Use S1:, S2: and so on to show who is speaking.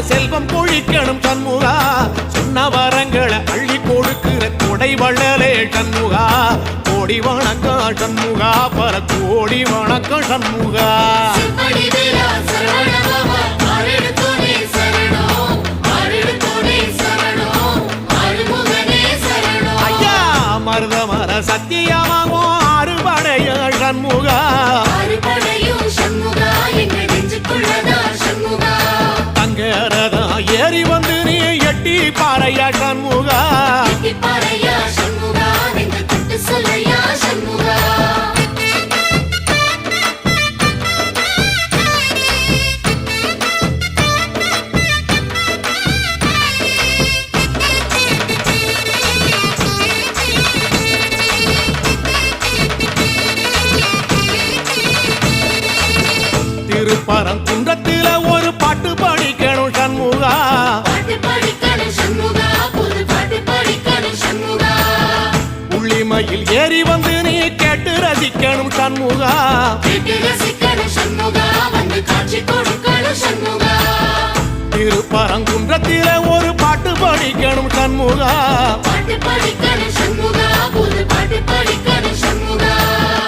S1: செல்வம் பொழிக்கணும் சண்முகா சொன்ன வரங்களை அள்ளி கொடுக்கிற கொடை வள்ளலே சண்முகா கோடி வணக்கம் சண்முகா பல கோடி வணக்கம் சண்முகா ஐயா மருதமர சத்தியமாகோ அறுபடைய சண்முகா தங்கரதா ஏறி வந்து நீ எட்டி பாறையா சண்முகா திருப்பரங்குன்றத்தில ஒரு பாட்டு படிக்கணும் சண்முகா உள்ளிமையில் ஏறி வந்து நீ கேட்டு ரசிக்கணும் சண்முகா திருப்பரங்குன்றத்தில ஒரு பாட்டு படிக்கணும் சண்முகா